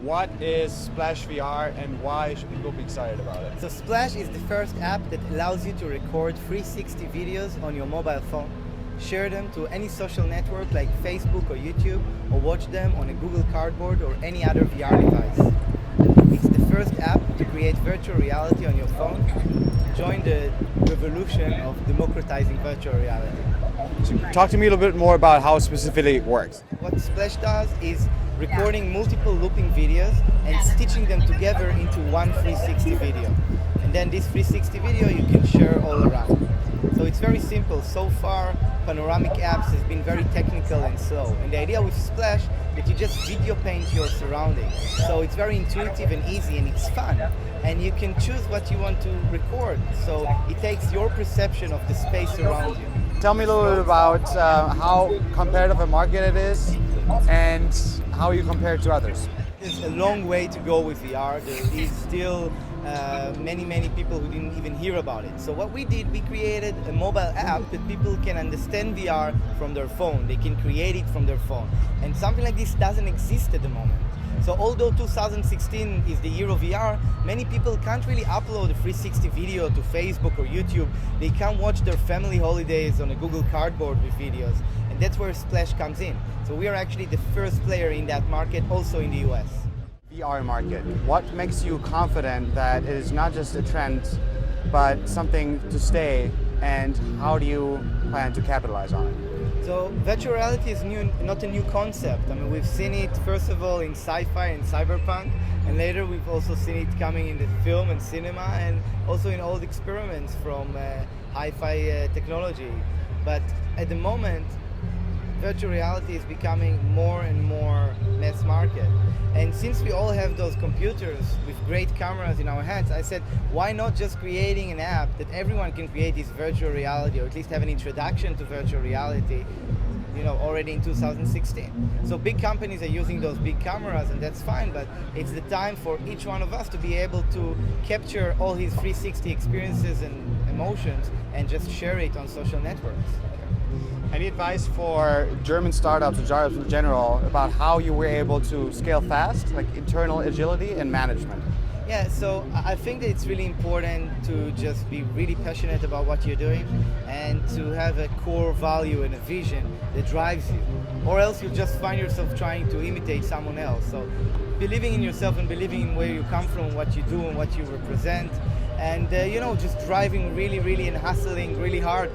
What is Splash VR and why should people be excited about it? So Splash is the first app that allows you to record 360 videos on your mobile phone, share them to any social network like Facebook or YouTube, or watch them on a Google Cardboard or any other VR device. It's the first app to create virtual reality on your phone. Join the revolution of democratizing virtual reality. So talk to me a little bit more about how specifically it works. What Splash does is recording multiple looping videos and stitching them together into one 360 video. And then this 360 video you can share all around. So it's very simple. So far, panoramic apps has been very technical and slow. And the idea with Splash that you just video paint your surroundings. So it's very intuitive and easy and it's fun. And you can choose what you want to record. So it takes your perception of the space around you. Tell me a little bit about how competitive a market it is and how you compare it to others. There's a long way to go with VR. There is still many people who didn't even hear about it. So what we did, we created a mobile app that people can understand VR from their phone. They can create it from their phone. And something like this doesn't exist at the moment. So although 2016 is the year of VR, many people can't really upload a 360 video to Facebook or YouTube. They can't watch their family holidays on a Google Cardboard with videos. And that's where Splash comes in. So we are actually the first player in that market, also in the US. VR market. What makes you confident that it is not just a trend, but something to stay, and how do you plan to capitalize on it? So virtual reality is not a new concept. I mean, we've seen it first of all in sci-fi and cyberpunk, and later we've also seen it coming in the film and cinema, and also in old experiments from hi-fi technology. But at the moment, virtual reality is becoming more and more mass market. And since we all have those computers with great cameras in our hands, I said, why not just creating an app that everyone can create this virtual reality, or at least have an introduction to virtual reality, already in 2016. So big companies are using those big cameras, and that's fine, but it's the time for each one of us to be able to capture all his 360 experiences and emotions and just share it on social networks. Any advice for German startups or startups in general about how you were able to scale fast, like internal agility and management? Yeah, so I think that it's really important to just be really passionate about what you're doing and to have a core value and a vision that drives you. Or else you'll just find yourself trying to imitate someone else. So believing in yourself and believing in where you come from, what you do and what you represent, and just driving really and hustling really hard.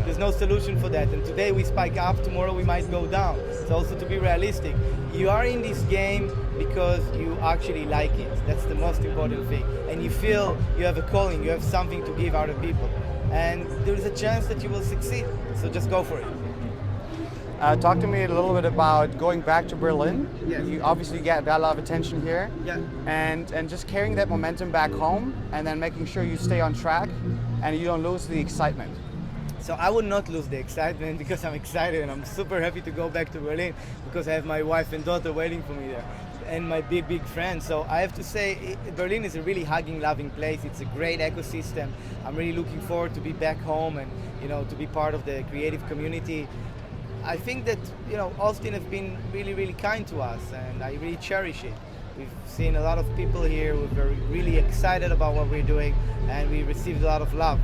There's no solution for that, and today we spike up, tomorrow we might go down. So also to be realistic, you are in this game because you actually like it. That's the most important thing, and you feel you have a calling, you have something to give other people, and there is a chance that you will succeed, so just go for it. Talk to me a little bit about going back to Berlin. Yes. You obviously got a lot of attention here. Yeah. And just carrying that momentum back home and then making sure you stay on track and you don't lose the excitement. So I would not lose the excitement because I'm excited and I'm super happy to go back to Berlin because I have my wife and daughter waiting for me there and my big friends. So I have to say Berlin is a really hugging, loving place. It's a great ecosystem. I'm really looking forward to be back home and to be part of the creative community. I think that Austin has been really kind to us, and I really cherish it. We've seen a lot of people here who are really excited about what we're doing, and we received a lot of love.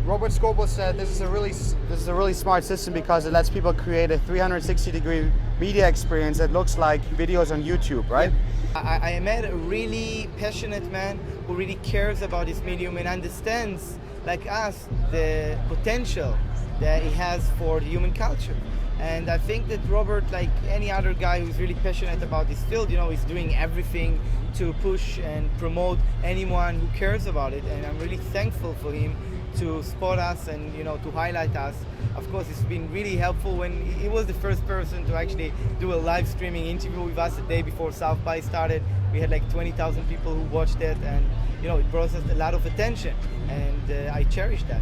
Robert Scoble said this is a really smart system because it lets people create a 360-degree media experience that looks like videos on YouTube, right? I met a really passionate man who really cares about this medium and understands, like us, the potential that it has for the human culture. And I think that Robert, like any other guy who's really passionate about this field, is doing everything to push and promote anyone who cares about it. And I'm really thankful for him to spot us and to highlight us. Of course, it's been really helpful when he was the first person to actually do a live streaming interview with us the day before South by started. We had like 20,000 people who watched it, and it brought us a lot of attention, and I cherish that.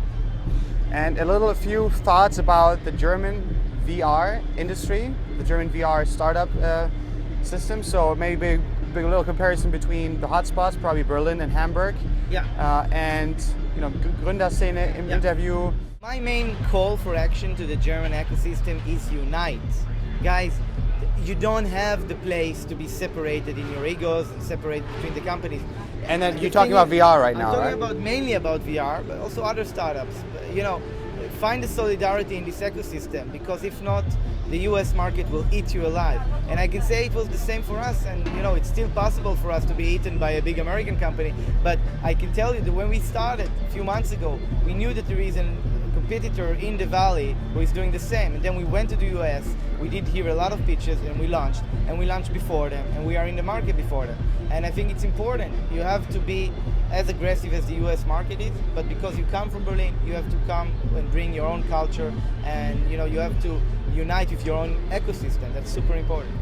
And a few thoughts about the German VR industry, the German VR startup system. So maybe a little comparison between the hotspots, probably Berlin and Hamburg. Yeah. And Gründerszene interview. My main call for action to the German ecosystem is unite. Guys, you don't have the place to be separated in your egos and separate between the companies. And then you're talking about VR right now, I'm talking right? mainly about VR, but also other startups. Find the solidarity in this ecosystem, because if not, the US market will eat you alive. And I can say it was the same for us, and it's still possible for us to be eaten by a big American company. But I can tell you that when we started a few months ago, we knew that there is a competitor in the valley who is doing the same. And then we went to the US, we did hear a lot of pitches, and we launched before them, and we are in the market before them. And I think it's important. You have to be as aggressive as the US market is, but because you come from Berlin, you have to come and bring your own culture, and you have to unite with your own ecosystem. That's super important.